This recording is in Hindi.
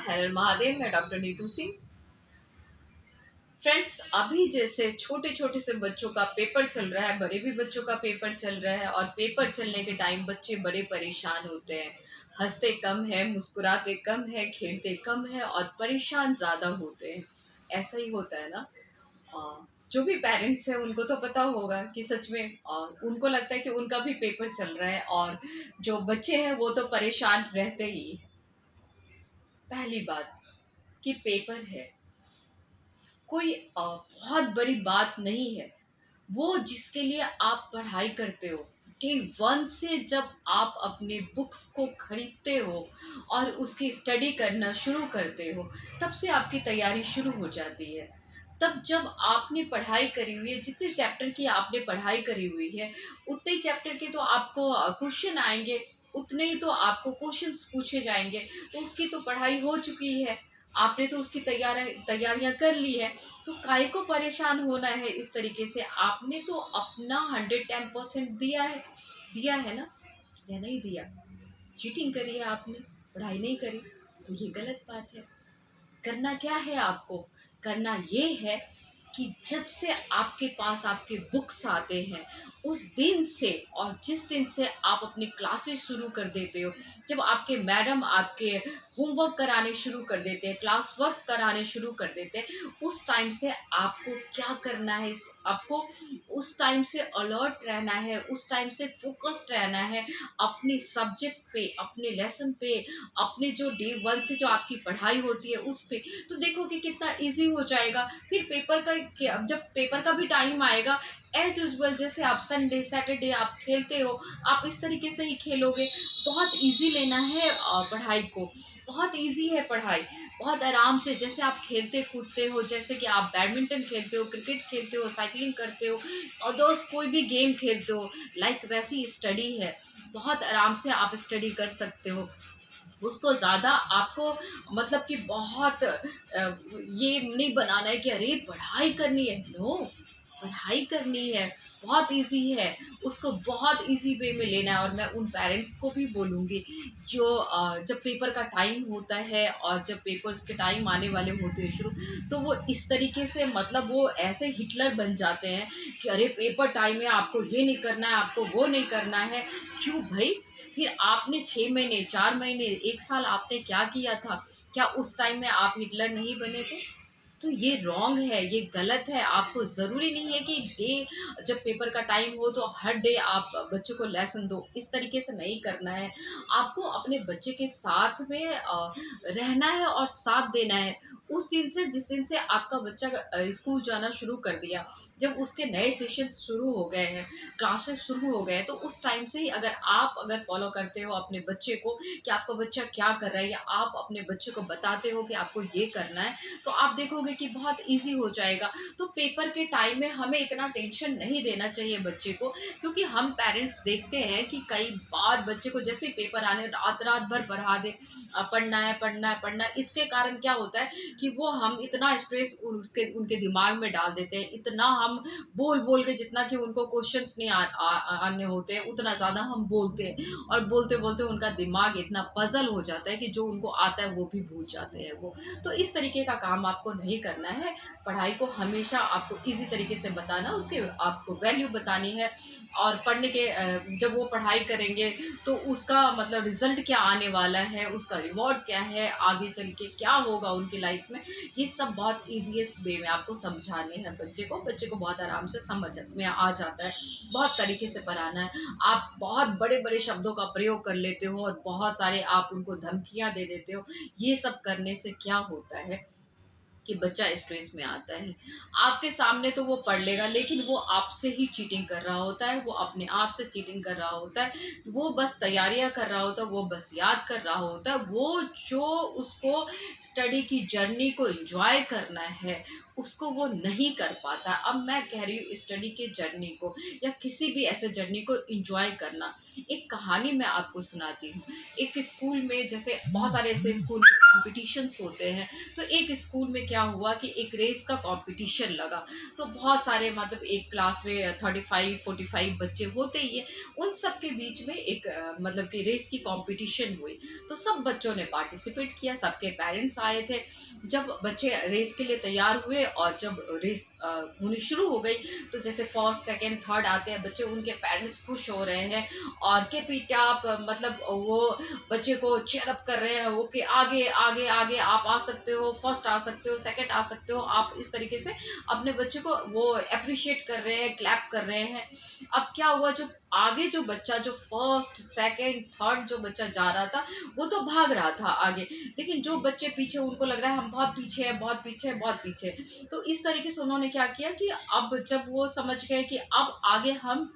हर हर महादेव। मैं डॉक्टर नीतू सिंह। फ्रेंड्स, अभी जैसे छोटे छोटे से बच्चों का पेपर चल रहा है, बड़े भी बच्चों का पेपर चल रहा है, और पेपर चलने के टाइम बच्चे बड़े परेशान होते हैं। हंसते कम है, मुस्कुराते कम है, खेलते कम है और परेशान ज्यादा होते हैं। ऐसा ही होता है ना। जो भी पेरेंट्स हैं उनको तो पता होगा कि सच में उनको लगता है कि उनका भी पेपर चल रहा है, और जो बच्चे हैं वो तो परेशान रहते ही। पहली बात कि पेपर है, कोई बहुत बड़ी बात नहीं है। वो जिसके लिए आप पढ़ाई करते हो, डे वन से जब आप अपनी बुक्स को खरीदते हो और उसकी स्टडी करना शुरू करते हो, तब से आपकी तैयारी शुरू हो जाती है। तब जब आपने पढ़ाई करी हुई है, जितने चैप्टर की आपने पढ़ाई करी हुई है, उतने ही चैप्टर के तो आपको क्वेश्चन आएंगे, उतने ही तो आपको क्वेश्चंस पूछे जाएंगे। तो उसकी तो पढ़ाई हो चुकी है, आपने तो उसकी तैयारियां कर ली है। तो काहे को परेशान होना है इस तरीके से? आपने तो अपना 110% दिया है ना, या नहीं दिया? चीटिंग करी है आपने, पढ़ाई नहीं करी, तो ये गलत बात है। करना क्या है आपको? करना ये है कि जब से आपके पास आपके बुक्स आते हैं, उस दिन से, और जिस दिन से आप अपनी क्लासेस शुरू कर देते हो, जब आपके मैडम आपके होमवर्क कराने शुरू कर देते हैं, क्लास वर्क कराने शुरू कर देते हैं, उस टाइम से आपको क्या करना है? आपको उस टाइम से अलर्ट रहना है, उस टाइम से फोकस्ड रहना है अपने सब्जेक्ट पे, अपने लेसन पे, अपने जो डे वन से जो आपकी पढ़ाई होती है उस पे। तो देखो कि कितना इजी हो जाएगा। फिर जब पेपर का भी टाइम आएगा, एज यूजल जैसे आप संडे सैटरडे आप खेलते हो, आप इस तरीके से ही खेलोगे। बहुत इजी लेना है पढ़ाई को। बहुत इजी है पढ़ाई। बहुत आराम से, जैसे आप खेलते कूदते हो, जैसे कि आप बैडमिंटन खेलते हो, क्रिकेट खेलते हो, साइकिलिंग करते हो, अदर्स कोई भी गेम खेलते हो, लाइक वैसी स्टडी है। बहुत आराम से आप स्टडी कर सकते हो। उसको ज़्यादा आपको, मतलब कि बहुत ये नहीं बनाना है कि अरे पढ़ाई करनी है। नो, पढ़ाई करनी है, बहुत इजी है। उसको बहुत इजी वे में लेना है। और मैं उन पेरेंट्स को भी बोलूँगी जो जब पेपर का टाइम होता है और जब पेपर्स के टाइम आने वाले होते हैं शुरू, तो वो इस तरीके से, मतलब वो ऐसे हिटलर बन जाते हैं कि अरे पेपर टाइम है, आपको ये नहीं करना है, आपको वो नहीं करना है। क्यों भाई? फिर आपने 6 महीने, 4 महीने, 1 साल आपने क्या किया था? क्या उस टाइम में आप हिटलर नहीं बने थे? तो ये रॉन्ग है, ये गलत है। आपको ज़रूरी नहीं है कि डे जब पेपर का टाइम हो तो हर डे आप बच्चों को लेसन दो, इस तरीके से नहीं करना है। आपको अपने बच्चे के साथ में रहना है और साथ देना है। उस दिन से, जिस दिन से आपका बच्चा स्कूल जाना शुरू कर दिया, जब उसके नए सेशन शुरू हो गए हैं, क्लासेस शुरू हो गए हैं, तो उस टाइम से ही अगर फॉलो करते हो अपने बच्चे को कि आपका बच्चा क्या कर रहा है, या आप अपने बच्चे को बताते हो कि आपको ये करना है, तो आप देखोगे कि बहुत ईज़ी हो जाएगा। तो पेपर के टाइम में हमें इतना टेंशन नहीं देना चाहिए बच्चे को, क्योंकि हम पेरेंट्स देखते हैं कि कई बार बच्चे को जैसे ही पेपर आने, रात-रात भर पढ़ा दें, पढ़ना है, पढ़ना है, पढ़ना है। इसके कारण क्या होता है कि वो हम इतना स्ट्रेस उसके उनके दिमाग में डाल देते हैं, इतना हम बोल-बोल के, जितना कि उनको क्वेश्चन्स नहीं आने होते हैं, उतना ज़्यादा हम बोलते हैं, और बोलते-बोलते उनका दिमाग इतना पज़ल हो जाता है कि जो उनको आता है वो भी भूल जाते हैं वो। तो इस तरीके का काम आपको नहीं करना है। पढ़ाई को हमेशा आपको ईज़ी तरीके से बताना, उसके आपको वैल्यू बतानी है। और पढ़ने के जब वो पढ़ाई करेंगे तो उसका मतलब रिज़ल्ट क्या आने वाला है, उसका रिवॉर्ड क्या है, आगे चल के क्या होगा उनकी लाइफ़ में, ये सब बहुत ईज़ीएस्ट वे में आपको समझाने हैं बच्चे को। बच्चे को बहुत आराम से समझ में आ जाता है। बहुत तरीके से पढ़ाना है। आप बहुत बड़े-बड़े शब्दों का प्रयोग कर लेते हो और बहुत सारे आप उनको धमकियाँ दे देते हो। ये सब करने से क्या होता है कि बच्चा स्ट्रेस में आता है। आपके सामने तो वो पढ़ लेगा, लेकिन वो आपसे ही चीटिंग कर रहा होता है, वो अपने आप से चीटिंग कर रहा होता है, वो बस तैयारियाँ कर रहा होता है, वो बस याद कर रहा होता है। वो जो उसको स्टडी की जर्नी को एन्जॉय करना है, उसको वो नहीं कर पाता। अब मैं कह रही हूँ स्टडी के जर्नी को, या किसी भी ऐसे जर्नी को एन्जॉय करना। एक कहानी मैं आपको सुनाती हूँ। एक स्कूल में, जैसे बहुत सारे ऐसे स्कूल में कॉम्पिटिशन्स होते हैं, तो एक स्कूल में क्या क्या हुआ कि एक रेस का कंपटीशन लगा। तो बहुत सारे मतलब एक क्लास में 35-45 बच्चे होते ही हैं। उन सब के बीच में एक मतलब कि रेस की कंपटीशन हुई। तो सब बच्चों ने पार्टिसिपेट किया, सबके पेरेंट्स आए थे। जब बच्चे रेस के लिए तैयार हुए और जब रेस होनी शुरू हो गई, तो जैसे फर्स्ट, सेकंड, थर्ड आते हैं बच्चे, उनके पेरेंट्स खुश हो रहे हैं और कीप इट अप, मतलब वो बच्चे को चीयर अप कर रहे हैं, वो कि आगे आगे आगे आप आ सकते हो, फर्स्ट आ सकते हो, सेकंड आ सकते हो, आप इस तरीके से अपने बच्चे को वो अप्रिशिएट कर रहे हैं, क्लैप कर रहे हैं। अब क्या हुआ, जो आगे जो बच्चा, जो फर्स्ट, सेकंड, थर्ड जो बच्चा जा रहा था, वो तो भाग रहा था आगे, लेकिन जो बच्चे पीछे, उनको लग रहा है हम बहुत पीछे हैं, बहुत पीछे हैं, बहुत पीछे हैं। तो इस तरीके से उन्होंने क्या किया कि अब जब वो समझ गए कि अब आगे हम